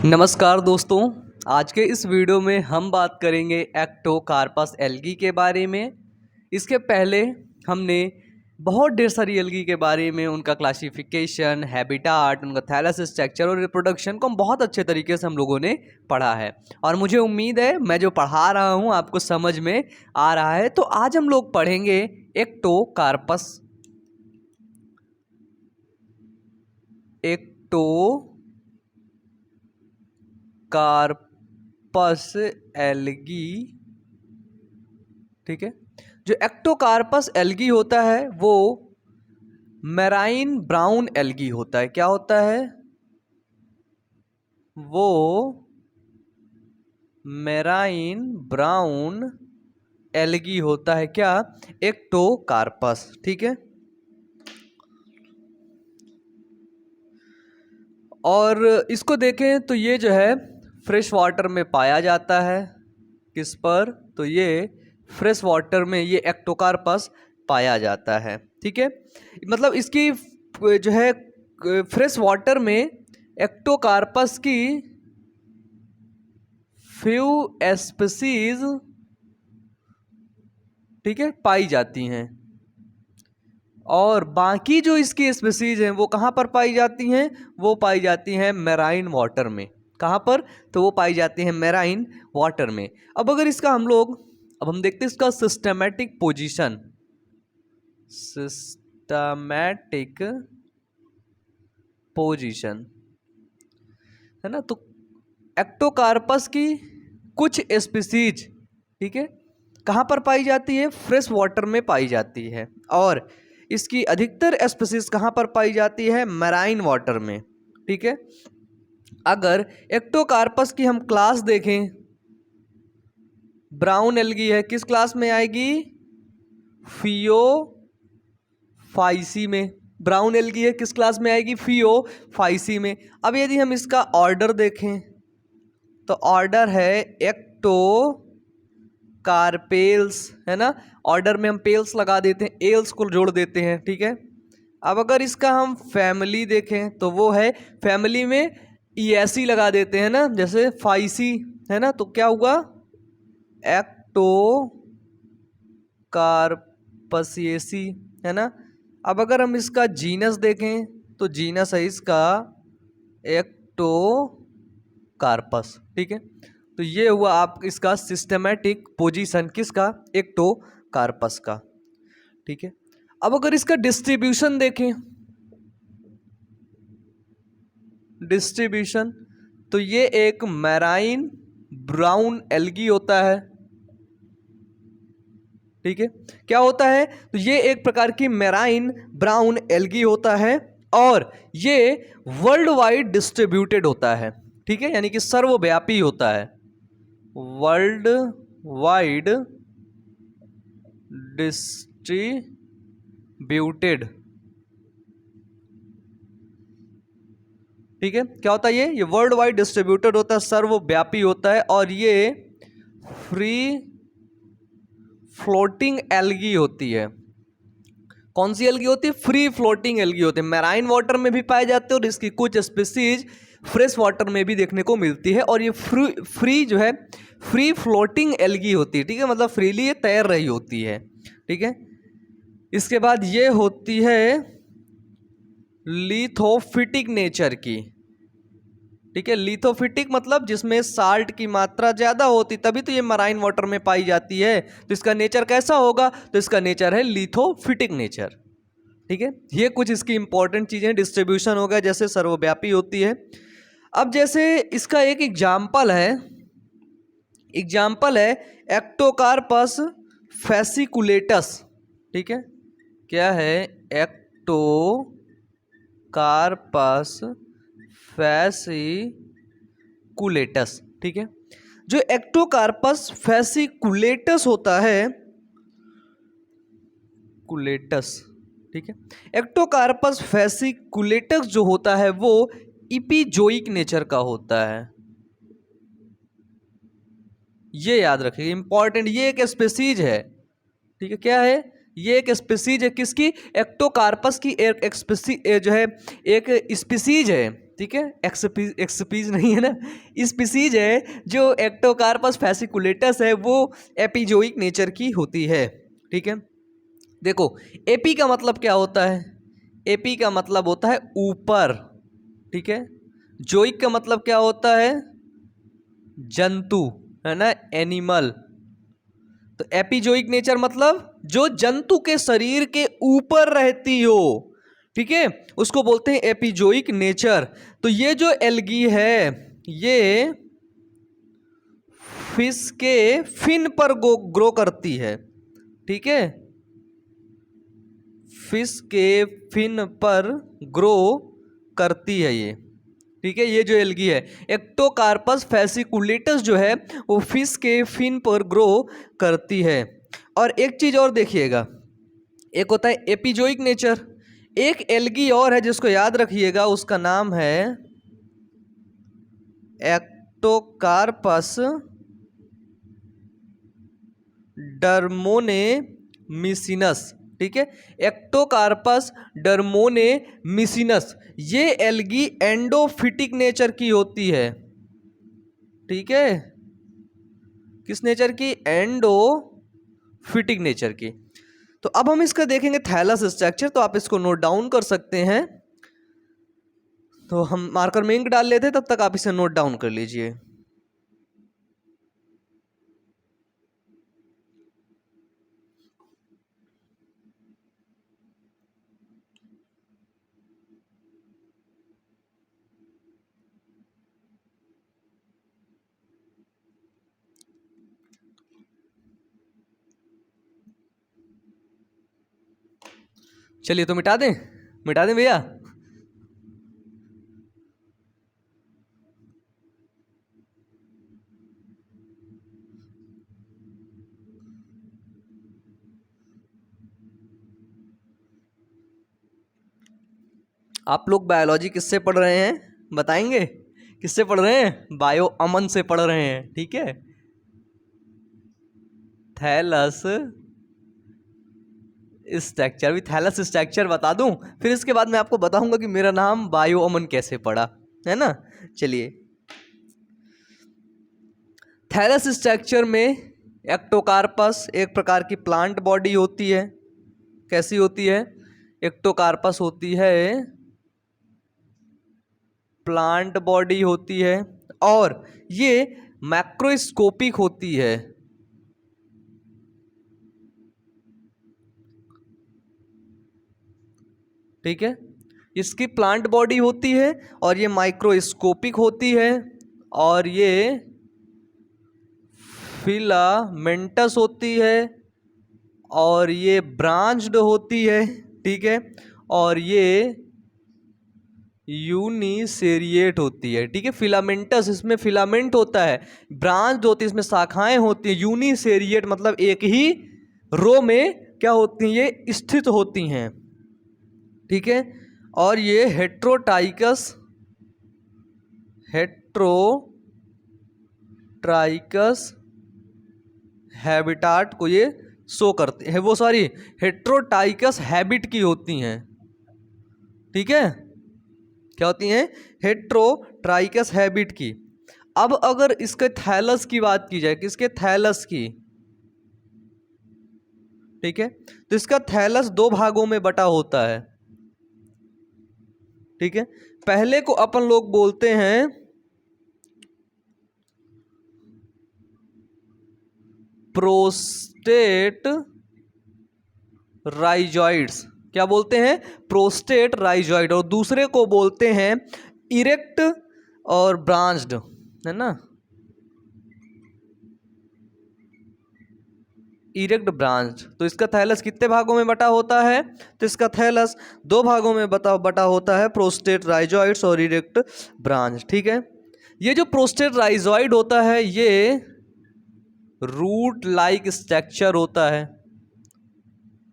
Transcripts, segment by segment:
नमस्कार दोस्तों। आज के इस वीडियो में हम बात करेंगे एक्टोकार्पस एल्गी के बारे में। इसके पहले हमने बहुत ढेर सारी एल्गी के बारे में, उनका क्लासिफिकेशन, हैबिटाट, उनका थैलेस स्ट्रक्चर और रिप्रोडक्शन को बहुत अच्छे तरीके से हम लोगों ने पढ़ा है और मुझे उम्मीद है मैं जो पढ़ा रहा हूँ आपको समझ में आ रहा है। तो आज हम लोग पढ़ेंगे एक्टोकार्पस एल्गी। ठीक है, जो एक्टोकार्पस एल्गी होता है वो मैराइन ब्राउन एल्गी होता है। क्या होता है वो? मैराइन ब्राउन एल्गी होता है। क्या? एक्टोकार्पस। ठीक है, और इसको देखें तो ये जो है फ्रेश वाटर में पाया जाता है। किस पर? तो ये फ्रेश वाटर में ये एक्टोकार्पस पाया जाता है। ठीक है, मतलब इसकी जो है फ्रेश वाटर में एक्टोकार्पस की फ्यू स्पीसीज, ठीक है, पाई जाती हैं और बाकी जो इसकी स्पीसीज हैं वो कहाँ पर पाई जाती हैं? वो पाई जाती हैं मैराइन वाटर में। कहाँ पर? तो वो पाई जाती हैं मैराइन वाटर में। अब अगर इसका हम देखते हैं इसका सिस्टमैटिक पोजीशन। सिस्टमैटिक पोजीशन है ना, तो एक्टोकार्पस की कुछ स्पीसीज, ठीक है, कहाँ पर पाई जाती है? फ्रेश वाटर में पाई जाती है और इसकी अधिकतर स्पीसीज कहाँ पर पाई जाती है? मैराइन वाटर में। ठीक है, अगर एक्टोकार्पस की हम क्लास देखें, ब्राउन एल्गी है, किस क्लास में आएगी? फियोफाइसी में। ब्राउन एल्गी है, किस क्लास में आएगी? फियोफाइसी में। अब यदि हम इसका ऑर्डर देखें तो ऑर्डर है एक्टो कार्पेल्स, है ना। ऑर्डर में हम पेल्स लगा देते हैं, एल्स को जोड़ देते हैं। ठीक है, अब अगर इसका हम फैमिली देखें तो वो है फैमिली में ईएसी लगा देते हैं ना, जैसे फाइसी है ना, तो क्या हुआ? एक्टो कार्पसिएसी, है ना। अब अगर हम इसका जीनस देखें तो जीनस है इसका एक्टो कार्पस। ठीक है, तो ये हुआ आप इसका सिस्टमैटिक पोजीशन, किसका? एक्टोकार्पस का। ठीक है, अब अगर इसका डिस्ट्रीब्यूशन देखें, डिस्ट्रीब्यूशन, तो ये एक मैराइन ब्राउन एल्गी होता है। ठीक है, क्या होता है? तो ये एक प्रकार की मैराइन ब्राउन एल्गी होता है और ये वर्ल्ड वाइड डिस्ट्रीब्यूटेड होता है। ठीक है, यानी कि सर्वव्यापी होता है, वर्ल्ड वाइड डिस्ट्रीब्यूटेड। ठीक है, क्या होता है? ये वर्ल्ड वाइड डिस्ट्रीब्यूटेड होता है, सर्वव्यापी होता है और ये फ्री फ्लोटिंग एल्गी होती है। कौन सी एल्गी होती है? फ्री फ्लोटिंग एल्गी होती है। मैराइन वाटर में भी पाए जाते हैं और इसकी कुछ स्पीसीज फ्रेश वाटर में भी देखने को मिलती है और ये फ्री जो है फ्री फ्लोटिंग एल्गी होती है। ठीक है, मतलब फ्रीली ये तैर रही होती है। ठीक है, इसके बाद ये होती है लिथोफिटिक नेचर की। ठीक है, लिथोफिटिक मतलब जिसमें साल्ट की मात्रा ज़्यादा होती, तभी तो ये मराइन वाटर में पाई जाती है। तो इसका नेचर कैसा होगा? तो इसका नेचर है लिथोफिटिक नेचर। ठीक है, ये कुछ इसकी इंपॉर्टेंट चीज़ें। डिस्ट्रीब्यूशन हो गया, जैसे सर्वव्यापी होती है। अब जैसे इसका एक एग्जाम्पल है एक्टोकार्पस फैसिकुलेटस। ठीक है, क्या है? एक्टोकार्पस फैसिकुलेटस। ठीक है, जो एक्टोकार्पस फैसिकुलेटस होता है, कुलेटस, ठीक है, एक्टोकार्पस फैसिकुलेटस जो होता है वो इपिजोइक नेचर का होता है। ये याद रखिए, इंपॉर्टेंट, ये एक स्पीसीज है। ठीक है, क्या है? ये एक स्पीसीज है, किसकी? एक्टोकार्पस की एक स्पीसीज है, एक स्पीसीज है। ठीक है, एक्सपीज नहीं है ना, स्पीसीज है जो एक्टोकार्पस फैसिकुलेटस है वो एपिजोइक नेचर की होती है। ठीक है, देखो एपी का मतलब क्या होता है, एपी का मतलब होता है ऊपर। ठीक है, जोइक का मतलब क्या होता है, जंतु, है ना, एनिमल। तो एपिजोइक नेचर मतलब जो जंतु के शरीर के ऊपर रहती हो, ठीक है, उसको बोलते हैं एपिजोइक नेचर। तो ये जो एल्गी है ये फिश के फिन पर ग्रो करती है। ठीक है, फिश के फिन पर ग्रो करती है ये। ठीक है, ये जो एल्गी है एक्टोकार्पस फैसिकुलेटस जो है वो फिश के फिन पर ग्रो करती है। और एक चीज और देखिएगा, एक होता है एपिजोइक नेचर, एक एल्गी और है जिसको याद रखिएगा, उसका नाम है एक्टोकार्पस डर्मोनेमिसिनस। ठीक है, एक्टोकार्पस डर्मोनेमिसिनस, ये एल्गी एंडोफिटिक नेचर की होती है। ठीक है, किस नेचर की, एंडोफिटिक नेचर की। तो अब हम इसका देखेंगे थैलस स्ट्रक्चर, तो आप इसको नोट डाउन कर सकते हैं। तो हम मार्कर में इंक डाल लेते हैं, तब तक आप इसे नोट डाउन कर लीजिए। चलिए तो मिटा दें, मिटा दें भैया। आप लोग बायोलॉजी किससे पढ़ रहे हैं बताएंगे, किससे पढ़ रहे हैं, बायो अमन से पढ़ रहे हैं। ठीक है, थैलस स्ट्रक्चर, भी थैलस स्ट्रक्चर बता दूं, फिर इसके बाद मैं आपको बताऊंगा कि मेरा नाम बायो अमन कैसे पड़ा, है ना। चलिए, थैलस स्ट्रक्चर में एक्टोकार्पस एक प्रकार की प्लांट बॉडी होती है। कैसी होती है, एक्टोकार्पस होती है प्लांट बॉडी होती है, और ये मैक्रोस्कोपिक होती है। ठीक है, इसकी प्लांट बॉडी होती है और ये माइक्रोस्कोपिक होती है, और ये फिलामेंटस होती है, और ये ब्रांच्ड होती है। ठीक है, और ये यूनिसेरिएट होती है। ठीक है, फिलामेंटस, इसमें फिलामेंट होता है, ब्रांच होती है, इसमें शाखाएं होती है। यूनिसेरिएट मतलब एक ही रो में क्या होती हैं, ये स्थित होती हैं। ठीक है, और ये हेट्रोट्राइकस हैबिटाट को ये शो करते हैं, वो सॉरी हेट्रोट्राइकस हैबिट की होती हैं। ठीक है, क्या होती हैं, हेट्रोट्राइकस हैबिट की। अब अगर इसके थैलस की बात की जाए, किसके, थैलस की। ठीक है, तो इसका थैलस दो भागों में बटा होता है। ठीक है, पहले को अपन लोग बोलते हैं प्रोस्टेट राइजॉइड्स, क्या बोलते हैं, प्रोस्टेट राइजॉइड, और दूसरे को बोलते हैं इरेक्ट और ब्रांच्ड, है ना, इरेक्ट ब्रांच। तो इसका थैलस कितने भागों में बटा होता है, तो इसका थैलस दो भागों में बटा होता है, प्रोस्टेट राइजॉइड्स और इरेक्ट ब्रांच। ठीक है, ये जो प्रोस्टेट राइजॉइड होता है ये रूट लाइक स्ट्रक्चर होता है।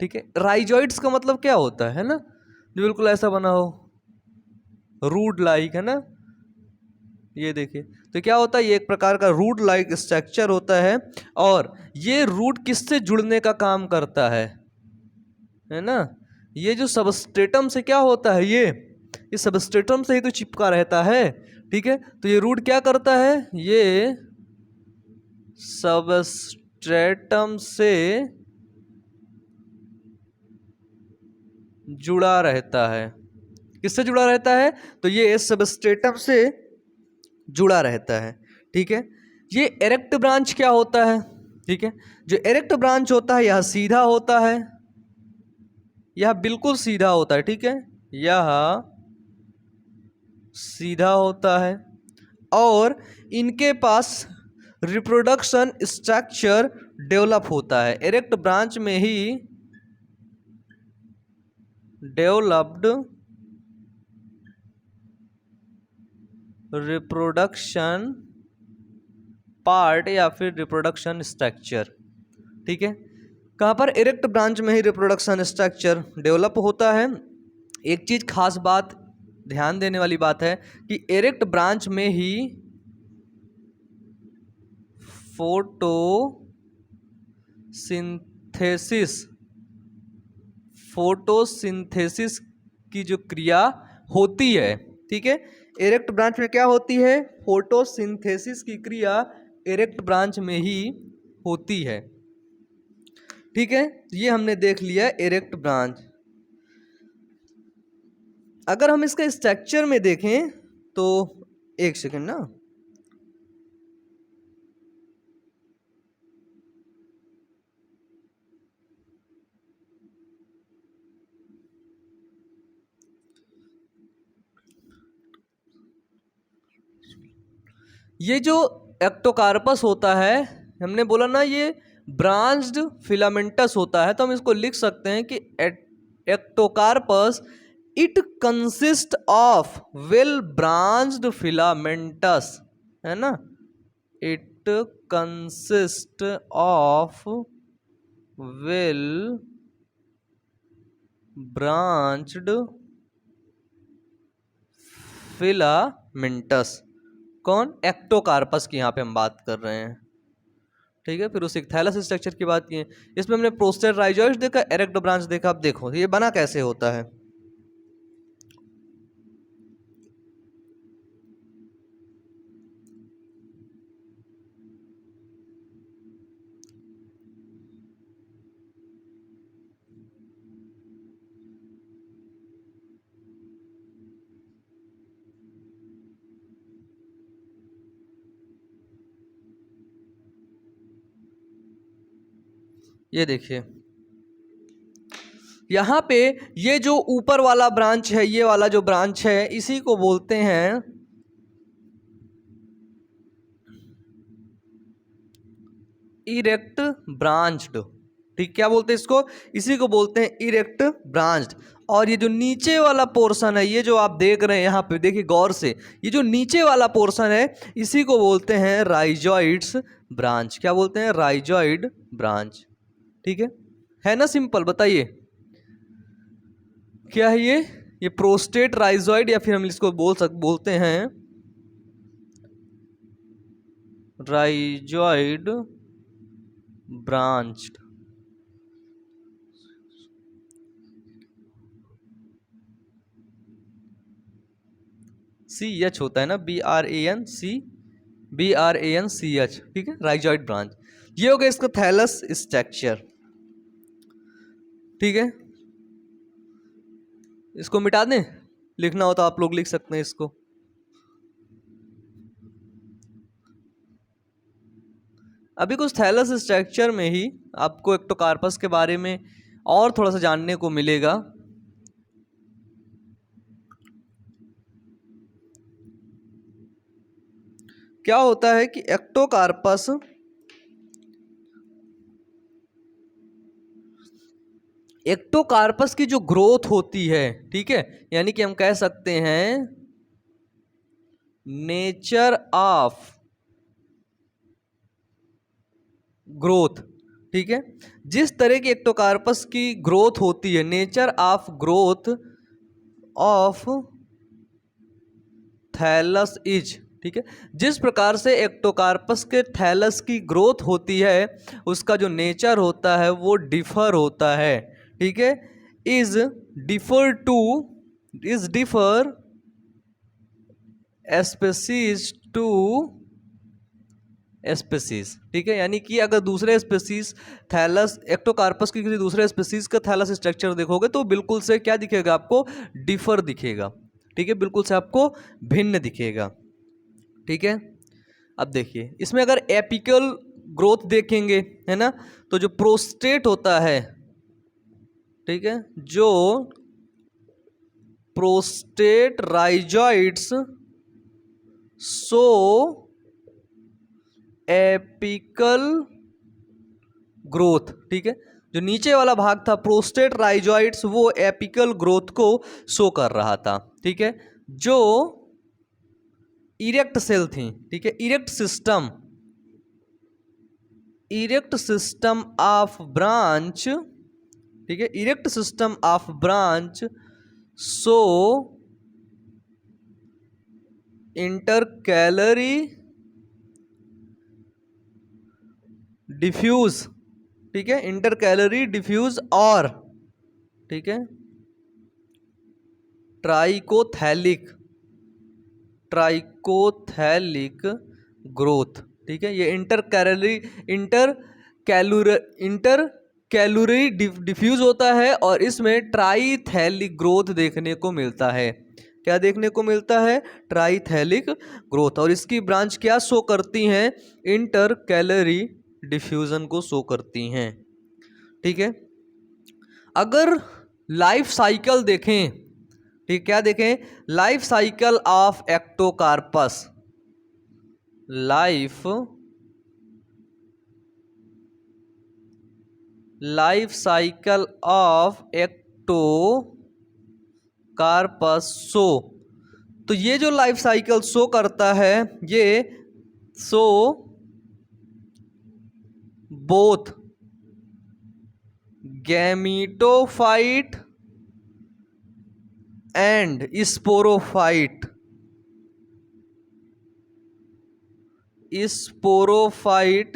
ठीक है, राइजॉइड्स का मतलब क्या होता है ना, जो बिल्कुल ऐसा बना हो, रूट लाइक, है ना। ये देखिए, तो क्या होता है, ये एक प्रकार का रूट लाइक स्ट्रक्चर होता है, और ये रूट किससे जुड़ने का काम करता है ना, ये जो सबस्ट्रेटम से क्या होता है, ये ये सबस्ट्रेटम से ही तो चिपका रहता है, ठीक है। तो ये रूट क्या करता है, ये सबस्ट्रेटम से जुड़ा रहता है। किससे जुड़ा रहता है, तो ये सबस्ट्रेटम से जुड़ा रहता है, ठीक है। ये एरेक्ट ब्रांच क्या होता है, ठीक है। जो एरेक्ट ब्रांच होता है यह सीधा होता है, यह बिल्कुल सीधा होता है, ठीक है। यह सीधा होता है और इनके पास रिप्रोडक्शन स्ट्रक्चर डेवलप होता है। एरेक्ट ब्रांच में ही डेवलप्ड रिप्रोडक्शन पार्ट या फिर रिप्रोडक्शन स्ट्रक्चर, ठीक है। कहाँ पर, एरेक्ट ब्रांच में ही रिप्रोडक्शन स्ट्रक्चर डेवलप होता है। एक चीज खास बात ध्यान देने वाली बात है कि एरेक्ट ब्रांच में ही फोटोसिंथेसिस की जो क्रिया होती है, ठीक है। एरेक्ट ब्रांच में क्या होती है, फोटोसिंथेसिस की क्रिया एरेक्ट ब्रांच में ही होती है, ठीक है। ये हमने देख लिया एरेक्ट ब्रांच। अगर हम इसका स्ट्रक्चर में देखें तो एक सेकंड ना, ये जो एक्टोकार्पस होता है, हमने बोला ना ये ब्रांच्ड फिलामेंटस होता है, तो हम इसको लिख सकते हैं कि Ectocarpus it consist of well branched filamentous, है ना। It consist of well branched filamentous. कौन, एक्टोकार्पस की यहाँ पे हम बात कर रहे हैं, ठीक है। फिर उस थैलस स्ट्रक्चर की बात की है। इसमें हमने प्रोस्टेट राइजॉइड देखा, एरेक्ट ब्रांच देखा। अब देखो ये बना कैसे होता है। ये देखिए यहाँ पे ये जो ऊपर वाला ब्रांच है, ये वाला जो ब्रांच है, इसी को बोलते हैं इरेक्ट ब्रांच्ड, ठीक। क्या बोलते हैं इसको, इसी को बोलते हैं इरेक्ट ब्रांच्ड। और ये जो नीचे वाला पोर्शन है, ये जो आप देख रहे हैं यहाँ पे, देखिए गौर से, ये जो नीचे वाला पोर्शन है इसी को बोलते हैं राइजॉइड्स ब्रांच। क्या बोलते हैं, राइजॉइड ब्रांच, ठीक है ना। सिंपल, बताइए क्या है ये प्रोस्टेट राइजॉइड, या फिर हम इसको बोलते हैं राइजॉइड ब्रांच्ड। CH होता है ना, BRANCH, ठीक है, राइजॉइड ब्रांच। ये हो गया इसका थैलस स्ट्रक्चर, ठीक है। इसको मिटा दें, लिखना हो तो आप लोग लिख सकते हैं इसको। अभी कुछ थैलस स्ट्रक्चर में ही आपको एक्टोकार्पस के बारे में और थोड़ा सा जानने को मिलेगा। क्या होता है कि एक्टोकार्पस की जो ग्रोथ होती है, ठीक है, यानी कि हम कह सकते हैं नेचर ऑफ ग्रोथ, ठीक है। जिस तरह की एक्टोकार्पस की ग्रोथ होती है, nature of growth of thallus is, ठीक है। जिस प्रकार से एक्टोकार्पस के थैलस की ग्रोथ होती है, उसका जो नेचर होता है वो डिफर होता है, ठीक है। Is differ to is differ species to species, ठीक है। यानी कि अगर दूसरे स्पेसीज थैलस एक्टोकार्पस की किसी दूसरे स्पेसीज का थैलस स्ट्रक्चर देखोगे तो बिल्कुल से क्या दिखेगा आपको, डिफर दिखेगा, ठीक है, बिल्कुल से आपको भिन्न दिखेगा, ठीक है। अब देखिए इसमें अगर एपिकल ग्रोथ देखेंगे, है ना, तो जो प्रोस्टेट होता है, ठीक है, जो प्रोस्टेट राइजॉइड्स सो एपिकल ग्रोथ, ठीक है, जो नीचे वाला भाग था प्रोस्टेट राइजॉइड्स वो एपिकल ग्रोथ को शो कर रहा था, ठीक है। जो इरेक्ट सेल थी, ठीक है, इरेक्ट सिस्टम ऑफ ब्रांच, ठीक है, erect system of branch so intercalary diffuse, ठीक है, इंटरकैलरी डिफ्यूज और, ठीक है, ट्राइकोथैलिक ग्रोथ, ठीक है। ये इंटरकैलरी डिफ्यूज होता है और इसमें ट्राइथैलिक ग्रोथ देखने को मिलता है। क्या देखने को मिलता है, ट्राइथैलिक ग्रोथ। और इसकी ब्रांच क्या शो करती हैं, इंटरकैलरी डिफ्यूजन को शो करती हैं, ठीक है। अगर लाइफ साइकिल देखें, ठीक, क्या देखें, life cycle of Ectocarpus, life cycle of Ectocarpus show, तो ये जो लाइफ साइकिल शो करता है ये show both gametophyte and sporophyte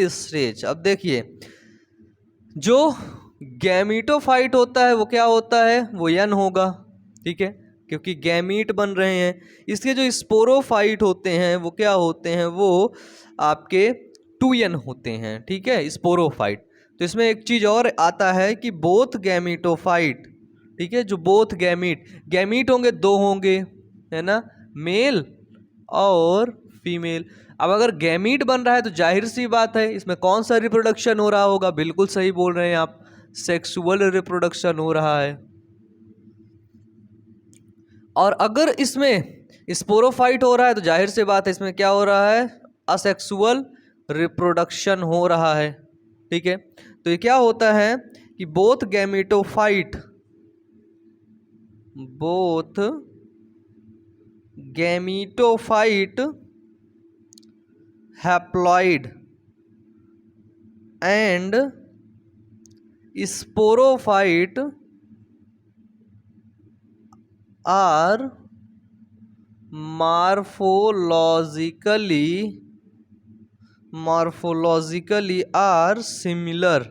stage. अब देखिए जो गैमीटोफाइट होता है वो क्या होता है, वो यन होगा, ठीक है, क्योंकि गैमीट बन रहे हैं। इसके जो स्पोरोफाइट होते हैं वो क्या होते हैं, वो आपके 2n होते हैं, ठीक है, स्पोरोफाइट। तो इसमें एक चीज और आता है कि बोथ गैमीटोफाइट, ठीक है, जो बोथ गैमीट होंगे, दो होंगे, है ना, मेल और फीमेल। अब अगर गैमीट बन रहा है तो जाहिर सी बात है इसमें कौन सा रिप्रोडक्शन हो रहा होगा, बिल्कुल सही बोल रहे हैं आप, सेक्सुअल रिप्रोडक्शन हो रहा है। और अगर इसमें स्पोरोफाइट हो रहा है तो जाहिर सी बात है इसमें क्या हो रहा है, असेक्सुअल रिप्रोडक्शन हो रहा है, ठीक है। तो ये क्या होता है कि both gametophyte haploid and sporophyte are morphologically are similar,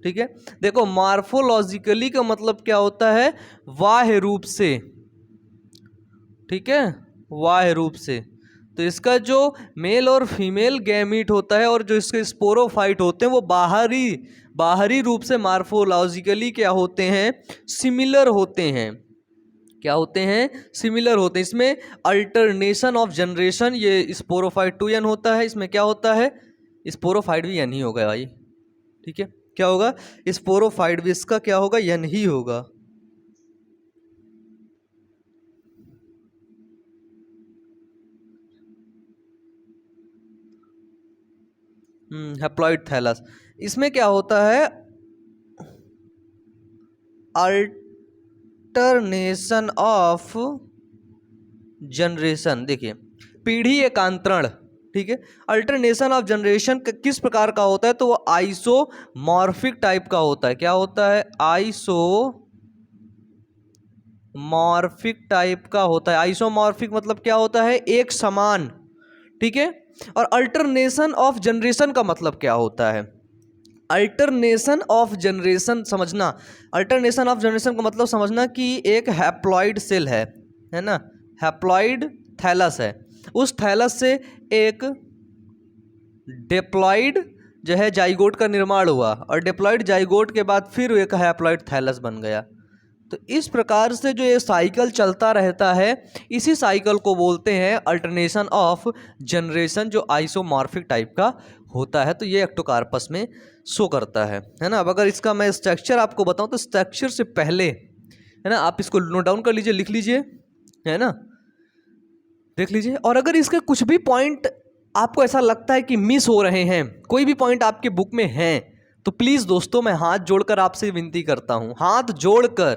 ठीक है। देखो मॉर्फोलॉजिकली का मतलब क्या होता है, बाह्य रूप से, ठीक है, बाह्य रूप से। तो इसका जो मेल और फीमेल गैमीट होता है और जो इसके स्पोरोफाइट होते हैं वो बाहरी रूप से मॉर्फोलॉजिकली क्या होते हैं, सिमिलर होते हैं। क्या होते हैं, सिमिलर होते हैं। इसमें अल्टरनेशन ऑफ जनरेशन, ये स्पोरोफाइट 2n होता है, इसमें क्या होता है, स्पोरोफाइट भी n ही होगा भाई, ठीक है, क्या होगा, स्पोरोफाइट भी इसका क्या होगा, n ही होगा। हैप्लॉइड थैलस, इसमें क्या होता है, अल्टरनेशन ऑफ जनरेशन। देखिए पीढ़ी एकांतरण, ठीक है, अल्टरनेशन ऑफ जनरेशन किस प्रकार का होता है, तो वो आइसोमॉर्फिक टाइप का होता है। क्या होता है, आइसोमॉर्फिक टाइप का होता है। आइसोमॉर्फिक मतलब क्या होता है, एक समान, ठीक है। और अल्टरनेशन ऑफ जनरेशन का मतलब क्या होता है, अल्टरनेशन ऑफ जनरेशन समझना। अल्टरनेशन ऑफ जनरेशन का मतलब समझना कि एक हैप्लॉइड सेल है ना, हैप्लॉइड थैलस है, उस थैलस से एक डिप्लॉइड जो है जाइगोट का निर्माण हुआ और डिप्लॉइड जाइगोट के बाद फिर एक हैप्लॉइड थैलस बन गया। तो इस प्रकार से जो ये साइकिल चलता रहता है, इसी साइकिल को बोलते हैं अल्टरनेशन ऑफ जनरेशन, जो आइसोमॉर्फिक टाइप का होता है। तो ये एक्टोकार्पस में शो करता है ना। अब अगर इसका मैं स्ट्रक्चर आपको बताऊं तो स्ट्रक्चर से पहले है ना, आप इसको नोट डाउन कर लीजिए, लिख लीजिए, है ना, देख लीजिए। और अगर इसके कुछ भी पॉइंट आपको ऐसा लगता है कि मिस हो रहे हैं, कोई भी पॉइंट आपके बुक में हैं, तो प्लीज़ दोस्तों मैं हाथ जोड़कर आपसे विनती करता हूं, हाथ जोड़कर,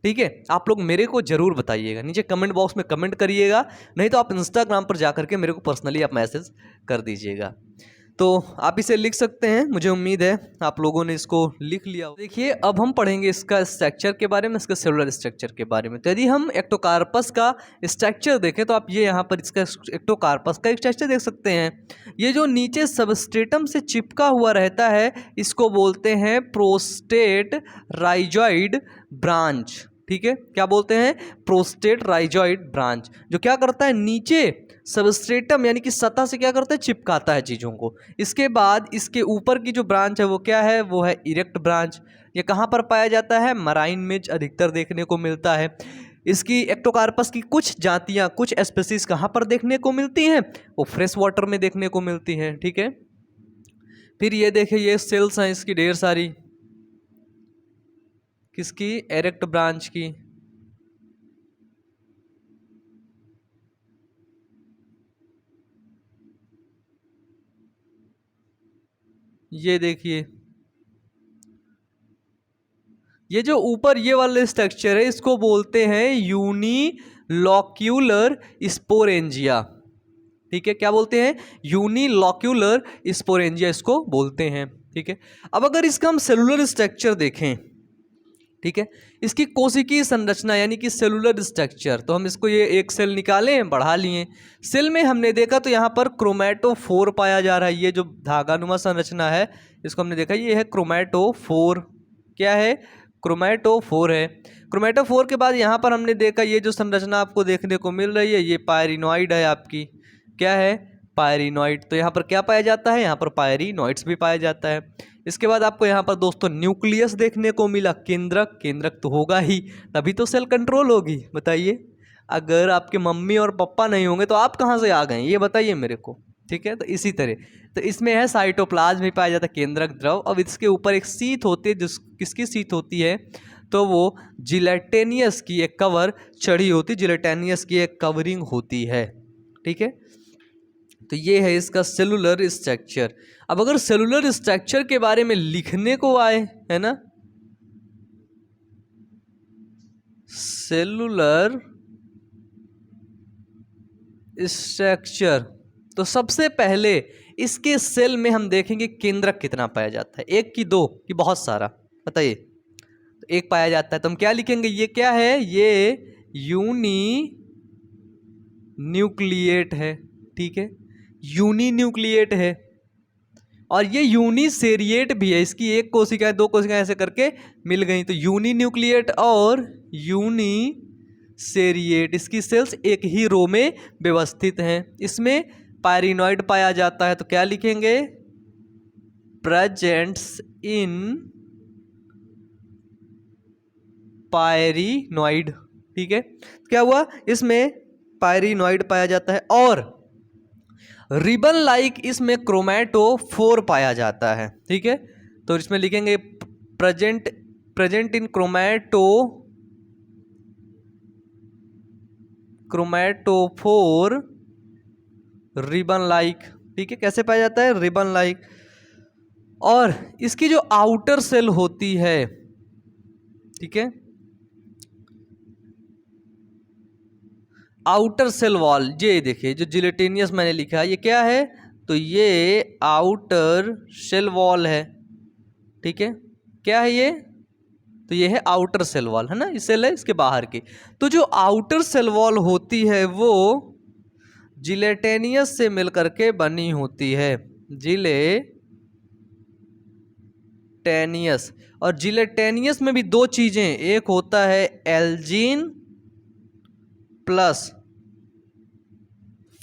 ठीक है, आप लोग मेरे को जरूर बताइएगा, नीचे कमेंट बॉक्स में कमेंट करिएगा, नहीं तो आप इंस्टाग्राम पर जाकर के मेरे को पर्सनली आप मैसेज कर दीजिएगा। तो आप इसे लिख सकते हैं, मुझे उम्मीद है आप लोगों ने इसको लिख लिया। देखिए अब हम पढ़ेंगे इसका स्ट्रक्चर के बारे में, इसका सेलुलर स्ट्रक्चर के बारे में। तो यदि हम एक्टोकार्पस का स्ट्रक्चर देखें तो आप ये यहाँ पर इसका एक्टोकार्पस का स्ट्रक्चर देख सकते हैं। ये जो नीचे सबस्ट्रेटम से चिपका हुआ रहता है, इसको बोलते हैं प्रोस्टेट राइजॉइड ब्रांच, ठीक है, क्या बोलते हैं, प्रोस्टेट राइजॉइड ब्रांच, जो क्या करता है नीचे सबस्ट्रेटम यानी कि सतह से क्या करता है, चिपकाता है चीज़ों को। इसके बाद इसके ऊपर की जो ब्रांच है वो क्या है, वो है इरेक्ट ब्रांच। ये कहाँ पर पाया जाता है, मराइन में अधिकतर देखने को मिलता है। इसकी एक्टोकार्पस की कुछ जातियाँ, कुछ स्पीसीज कहाँ पर देखने को मिलती हैं, वो फ्रेश वाटर में देखने को मिलती हैं, ठीक है। फिर ये देखिए, ये सेल्स हैं इसकी ढेर सारी, किसकी, इरेक्ट ब्रांच की। ये देखिए, ये जो ऊपर ये वाला स्ट्रक्चर है इसको बोलते हैं यूनिलॉक्यूलर स्पोरेंजिया, ठीक है, क्या बोलते हैं, यूनिलॉक्यूलर स्पोरेंजिया इसको बोलते हैं, ठीक है। अब अगर इसका हम सेलुलर स्ट्रक्चर देखें, ठीक है, इसकी कोशिकीय संरचना यानी कि सेलुलर स्ट्रक्चर, तो हम इसको ये एक सेल निकालें, बढ़ा लिए, सेल में हमने देखा तो यहाँ पर क्रोमैटोफोर पाया जा रहा है। ये जो धागानुमा संरचना है इसको हमने देखा, ये है क्रोमैटोफोर, क्या है, क्रोमैटोफोर है। क्रोमैटोफोर के बाद यहाँ पर हमने देखा ये जो संरचना आपको देखने को मिल रही है, ये पायरिनॉइड है आपकी, क्या है, पायरिनॉइड। तो यहाँ पर क्या पाया जाता है, यहाँ पर पायरिनॉइड्स भी पाया जाता है। इसके बाद आपको यहाँ पर दोस्तों न्यूक्लियस देखने को मिला, केंद्रक, केंद्रक तो होगा ही, तभी तो सेल कंट्रोल होगी, बताइए। अगर आपके मम्मी और पापा नहीं होंगे तो आप कहाँ से आ गए, ये बताइए मेरे को, ठीक है। तो इसी तरह तो इसमें है साइटोप्लाज्म भी पाया जाता है, केंद्रक द्रव। अब इसके ऊपर एक शीथ होती है, जिस किसकी शीथ होती है, तो वो जिलेटेनियस की एक कवर चढ़ी होती, जिलेटेनियस की एक कवरिंग होती है, ठीक है। तो ये है इसका सेलुलर स्ट्रक्चर। अब अगर सेलुलर स्ट्रक्चर के बारे में लिखने को आए, है ना, सेलुलर स्ट्रक्चर, तो सबसे पहले इसके सेल में हम देखेंगे केंद्रक कितना पाया जाता है, एक की दो कि बहुत सारा, बताइए। तो एक पाया जाता है, तो हम क्या लिखेंगे, ये क्या है, ये यूनी न्यूक्लिएट है, ठीक है, यूनी न्यूक्लिएट है। और ये यूनिसेरिएट भी है, इसकी एक कोशिका दो कोशिकाएं ऐसे करके मिल गई, तो यूनी न्यूक्लिएट और यूनिसेरिएट, इसकी सेल्स एक ही रो में व्यवस्थित हैं। इसमें पायरिनॉइड पाया जाता है, तो क्या लिखेंगे, प्रेजेंट्स इन पायरिनॉइड, ठीक है। क्या हुआ, इसमें पायरिनॉइड पाया जाता है। और रिबन लाइक इसमें क्रोमैटोफोर पाया जाता है, ठीक है। तो इसमें लिखेंगे present in chromatophore ribbon like, ठीक है, कैसे पाया जाता है, रिबन लाइक। और इसकी जो आउटर सेल होती है, ठीक है, आउटर सेल वॉल, ये देखिए जो जिलेटिनियस मैंने लिखा है, ये क्या है, तो ये आउटर सेल वॉल है, ठीक है, क्या है ये, तो ये है आउटर सेल वॉल, है ना, ये सेल है इसके बाहर की। तो जो आउटर सेल वॉल होती है वो जिलेटेनियस से मिलकर के बनी होती है, जिलेटेनियस जिलेटेनियस। और जिलेटेनियस में भी दो चीज़ें, एक होता है एल्जीन प्लस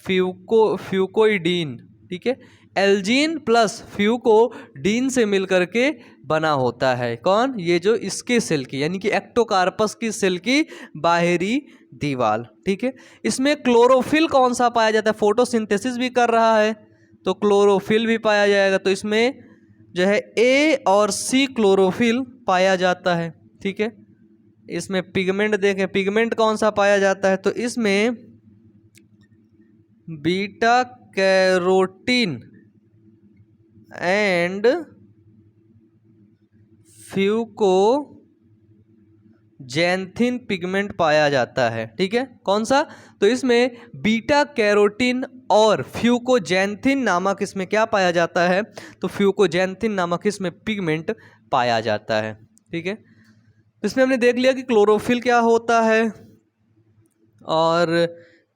फ्यूकोइडीन, ठीक है। एल्जीन प्लस फ्यूकोडीन से मिलकर के बना होता है कौन, ये जो इसके सेल की यानी कि एक्टोकार्पस की सेल की बाहरी दीवार, ठीक है। इसमें क्लोरोफिल कौन सा पाया जाता है, फोटोसिंथेसिस भी कर रहा है तो क्लोरोफिल भी पाया जाएगा, तो इसमें जो है ए और सी क्लोरोफिल पाया जाता है, ठीक है। इसमें पिगमेंट देखें, पिगमेंट कौन सा पाया जाता है, तो इसमें बीटा कैरोटीन एंड फ्यूकोजैंथिन पिगमेंट पाया जाता है, ठीक है। कौन सा, तो इसमें बीटा कैरोटीन और फ्यूकोजैंथिन नामक इसमें क्या पाया जाता है, तो फ्यूकोजैंथिन नामक इसमें पिगमेंट पाया जाता है, ठीक है। इसमें हमने देख लिया कि क्लोरोफिल क्या होता है और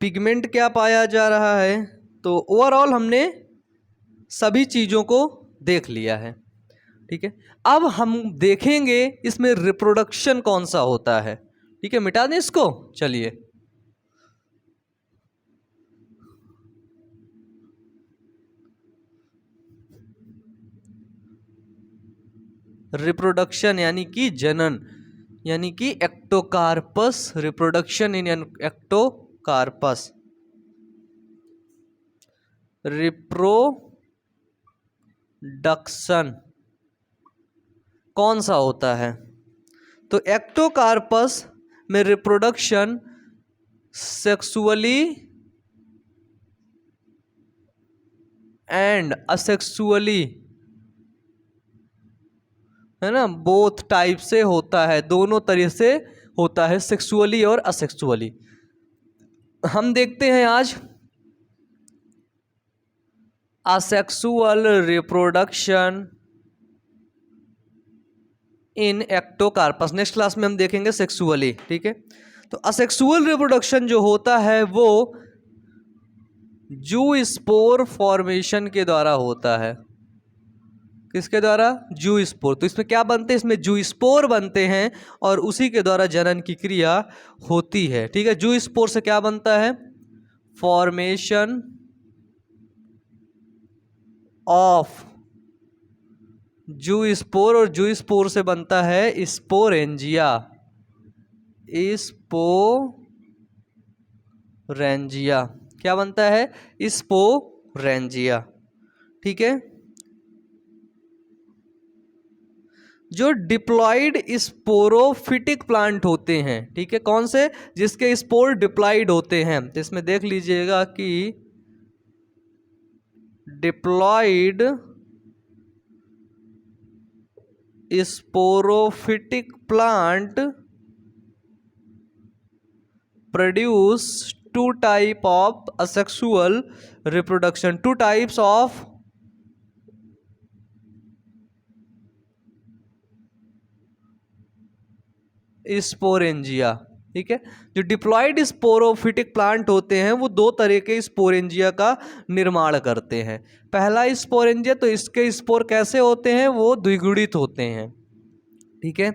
पिगमेंट क्या पाया जा रहा है, तो ओवरऑल हमने सभी चीज़ों को देख लिया है, ठीक है। अब हम देखेंगे इसमें रिप्रोडक्शन कौन सा होता है, ठीक है। मिटा दें इसको, चलिए। रिप्रोडक्शन यानी कि जनन, यानी कि Ectocarpus, reproduction in Ectocarpus, reproduction कौन सा होता है, तो एक्टोकार्पस में रिप्रोडक्शन सेक्सुअली एंड असेक्सुअली, है ना, बोथ टाइप से होता है, दोनों तरह से होता है, सेक्सुअली और असेक्सुअली। हम देखते हैं आज asexual reproduction in Ectocarpus, next class में हम देखेंगे सेक्सुअली, ठीक है। तो असेक्सुअल रिप्रोडक्शन जो होता है वो जूस्पोर फॉर्मेशन के द्वारा होता है, किसके द्वारा, जूस्पोर। तो इसमें क्या बनते हैं, इसमें जूस्पोर बनते हैं और उसी के द्वारा जनन की क्रिया होती है, ठीक है। जूस्पोर से क्या बनता है, फॉर्मेशन ऑफ जूस्पोर, और जूस्पोर से बनता है स्पोरेंजिया, स्पोरेंजिया, क्या बनता है, स्पोरेंजिया, ठीक है। जो डिप्लॉइड स्पोरोफिटिक प्लांट होते हैं, ठीक है, कौन से, जिसके स्पोर डिप्लॉइड होते हैं, तो इसमें देख लीजिएगा कि diploid sporophytic plant produce two type of asexual reproduction, two types of sporangia, ठीक है। जो डिप्लॉइड स्पोरोफिटिक प्लांट होते हैं वो दो तरह के स्पोरेंजिया का निर्माण करते हैं। पहला स्पोरेंजिया, तो इसके स्पोर कैसे होते हैं, वो द्विगुणित होते हैं, ठीक है।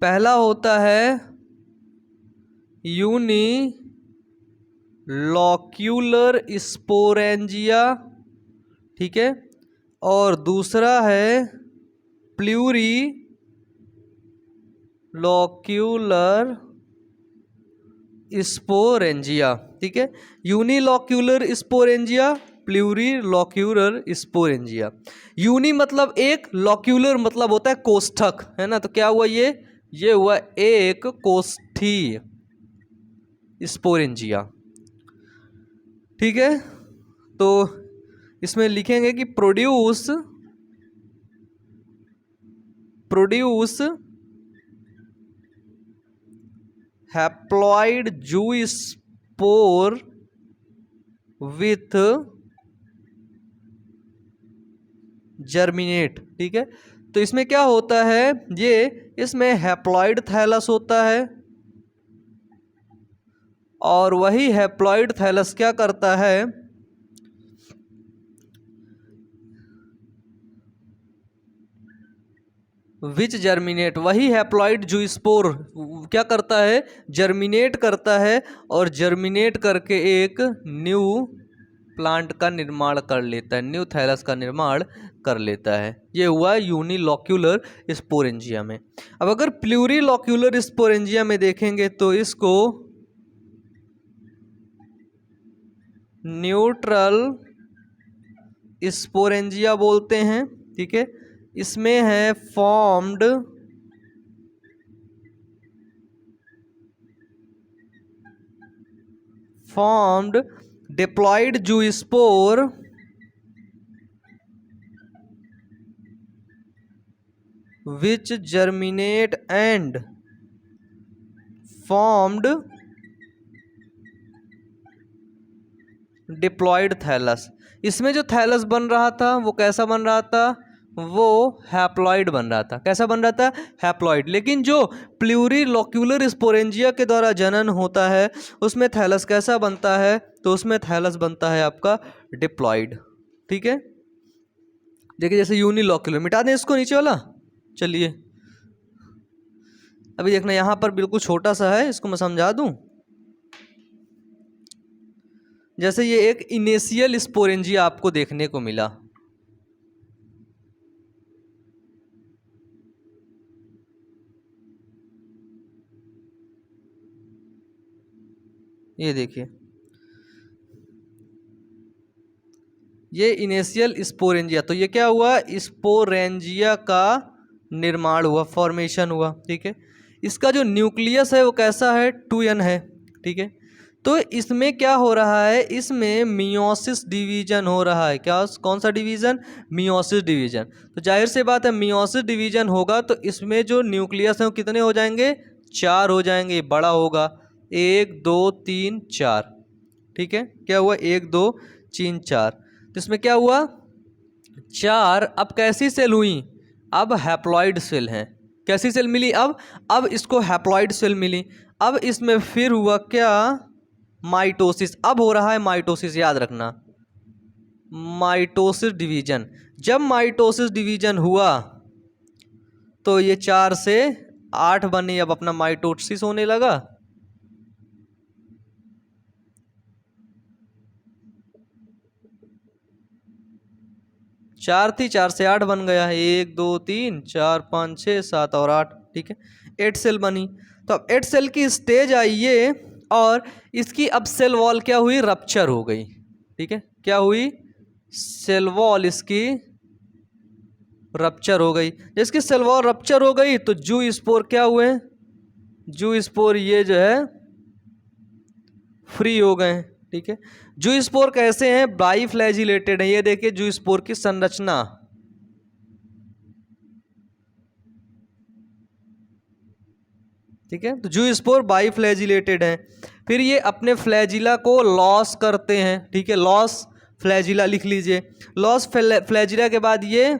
पहला होता है यूनिलॉक्यूलर स्पोरेंजिया, ठीक है, और दूसरा है प्लूरिलॉक्यूलर स्पोरेंजिया, ठीक है। Unilocular sporangia, plurilocular sporangia. Uni मतलब एक, लॉक्यूलर मतलब होता है कोष्ठक, है ना, तो क्या हुआ, ये हुआ एक कोष्ठी स्पोरेंजिया, ठीक है। तो इसमें लिखेंगे कि produce haploid zoospore with germinate, ठीक है। तो इसमें क्या होता है, इसमें हैप्लॉइड थैलस होता है और वही हैप्लॉइड थैलस क्या करता है, विच जर्मिनेट, वही हैप्लॉइड जूस्पोर क्या करता है, जर्मिनेट करता है और जर्मिनेट करके एक न्यू प्लांट का निर्माण कर लेता है, न्यू थैलस का निर्माण कर लेता है। ये हुआ यूनिलॉक्यूलर स्पोरेंजिया में। अब अगर प्लूरीलॉक्यूलर स्पोरेंजिया में देखेंगे तो इसको न्यूट्रल स्पोरेंजिया बोलते हैं। ठीक है, इसमें है formed diploid zoospore which germinate and formed diploid thallus. इसमें जो थैलस बन रहा था वो कैसा बन रहा था, वो हैप्लॉइड बन रहा था। कैसा बन रहा था, हैप्लॉइड। लेकिन जो प्लूरीलॉक्यूलर स्पोरेंजिया के द्वारा जनन होता है उसमें थैलस कैसा बनता है, तो उसमें थैलस बनता है आपका डिप्लॉयड। ठीक है, देखिए जैसे यूनिलॉक्यूलर, मिटा दें इसको नीचे वाला। चलिए अभी देखना, यहाँ पर बिल्कुल छोटा सा है, इसको मैं समझा दूं। जैसे ये एक इनिशियल स्पोरेंजिया आपको देखने को मिला, ये देखिए ये इनिशियल स्पोरेंजिया। तो ये क्या हुआ, स्पोरेंजिया का निर्माण हुआ, फॉर्मेशन हुआ। ठीक है, इसका जो न्यूक्लियस है वो कैसा है, 2n है। ठीक है, तो इसमें क्या हो रहा है, इसमें मियोसिस डिवीजन हो रहा है। क्या, कौन सा डिवीजन, मियोसिस डिवीजन। तो जाहिर सी बात है मियोसिस डिवीजन होगा तो इसमें जो न्यूक्लियस है वो कितने हो जाएंगे, 4 हो जाएंगे। बड़ा होगा 1 2 3 4। ठीक है, क्या हुआ, 1 2 3 4। तो इसमें क्या हुआ, 4। अब कैसी सेल हुई, अब हैप्लॉइड सेल हैं। कैसी सेल मिली, अब इसको हैप्लॉइड सेल मिली। अब इसमें फिर हुआ क्या, माइटोसिस। अब हो रहा है माइटोसिस, याद रखना, माइटोसिस डिवीजन। जब माइटोसिस डिवीजन हुआ तो ये 4 से 8 बने, अब अपना माइटोसिस होने लगा। चार थी, 4 से 8 बन गया है, 1 2 3 4 5 6 7 और 8। ठीक है, 8 सेल बनी। तो अब 8 सेल की स्टेज आई ये, और इसकी अब सेल वॉल क्या हुई, रप्चर हो गई। ठीक है, क्या हुई, सेल वॉल इसकी रप्चर हो गई। जिसकी सेल वॉल रप्चर हो गई तो जू स्पोर क्या हुए, जू स्पोर ये जो है फ्री हो गए। ठीक है, जू स्पोर कैसे हैं, बाइफ्लैजिलेटेड है। ये देखिए जू स्पोर की संरचना, ठीक है, तो जू स्पोर बाइफ्लैजिलेटेड है। फिर ये अपने फ्लैजिला को लॉस करते हैं। ठीक है, लॉस फ्लैजिला लिख लीजिए। लॉस फ्लैजिला के बाद ये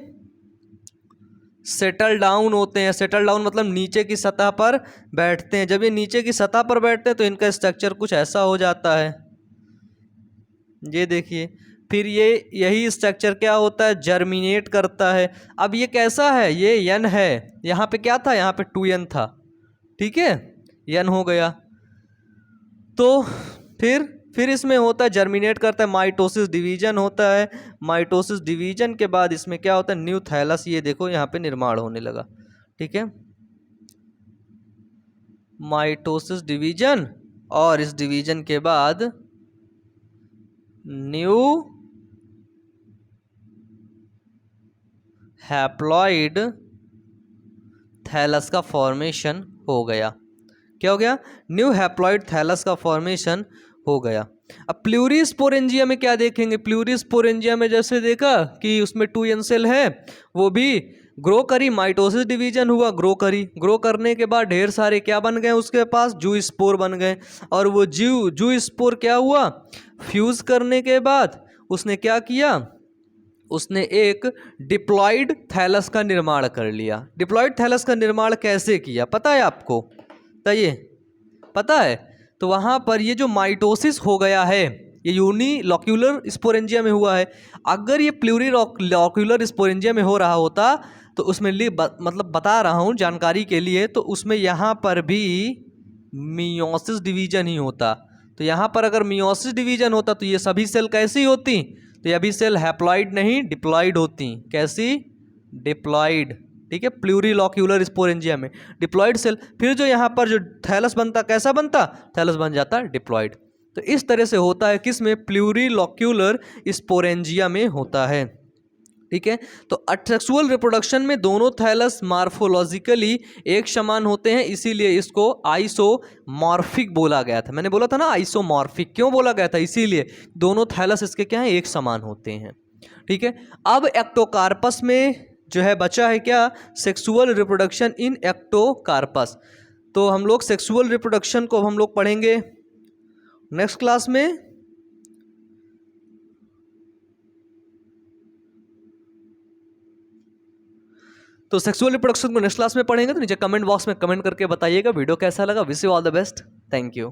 सेटल डाउन होते हैं। सेटल डाउन मतलब नीचे की सतह पर बैठते हैं। जब ये नीचे की सतह पर बैठते हैं तो इनका स्ट्रक्चर कुछ ऐसा हो जाता है, ये देखिए। फिर ये यही स्ट्रक्चर क्या होता है, जर्मिनेट करता है। अब ये कैसा है, ये n है। यहाँ पे क्या था, यहाँ पे 2n था। ठीक है, n हो गया। तो फिर इसमें होता है, जर्मिनेट करता है, माइटोसिस डिवीजन होता है। माइटोसिस डिवीजन के बाद इसमें क्या होता है, न्यू थैलस, ये देखो यहाँ पे निर्माण होने लगा। ठीक है, माइटोसिस डिवीजन, और इस डिवीजन के बाद न्यू हैप्लॉइड थैलस का फॉर्मेशन हो गया। क्या हो गया, न्यू हैप्लॉइड थैलस का फॉर्मेशन हो गया। अब प्लूरीस्पोरेंजिया में क्या देखेंगे, प्लूरीस्पोरेंजिया में जैसे देखा कि उसमें 2n सेल है, वो भी ग्रो करी, माइटोसिस डिवीजन हुआ, ग्रो करी। ग्रो करने के बाद ढेर सारे क्या बन गए उसके पास, जू स्पोर बन गए। और वो जू स्पोर क्या हुआ, फ्यूज करने के बाद उसने क्या किया, उसने एक डिप्लॉयड थैलस का निर्माण कर लिया। डिप्लॉयड थैलस का निर्माण कैसे किया पता है आपको, बताइए, पता है? तो वहाँ पर ये जो माइटोसिस हो गया है ये यूनिलॉक्यूलर स्पोरेंजिया में हुआ है। अगर ये प्लूरीलॉक्यूलर स्पोरेंजिया में हो रहा होता तो उसमें मतलब बता रहा हूँ जानकारी के लिए, तो उसमें यहाँ पर भी मियोसिस डिवीजन ही होता। तो यहाँ पर अगर मियोसिस डिवीजन होता तो ये सभी सेल कैसी होती, तो ये भी सेल हैप्लॉइड नहीं डिप्लॉइड होती। कैसी? डिप्लॉइड। ठीक है, प्लूरिलॉक्यूलर स्पोरेंजिया में डिप्लॉइड सेल। फिर जो यहाँ पर जो थैलस बनता, कैसा बनता? थैलस बन जाता डिप्लॉइड। तो इस तरह से होता है, किस में? प्लूरिलॉक्यूलर स्पोरेंजिया में होता है। ठीक है, तो असेक्सुअल रिप्रोडक्शन में दोनों थैलस मार्फोलॉजिकली एक समान होते हैं, इसीलिए इसको आइसोमॉर्फिक बोला गया था। मैंने बोला था ना आइसोमॉर्फिक क्यों बोला गया था? इसीलिए दोनों थैलस इसके क्या है? एक समान होते हैं। ठीक है, अब एक्टोकार्पस में जो है बचा है क्या? Sexual reproduction in Ectocarpus. तो हम लोग सेक्सुअल रिप्रोडक्शन को हम लोग पढ़ेंगे नेक्स्ट क्लास में। तो सेक्सुअल रिप्रोडक्शन को नेक्स्ट क्लास में पढ़ेंगे। तो नीचे कमेंट बॉक्स में कमेंट करके बताइएगा वीडियो कैसा लगा। Wish you all the best. Thank you.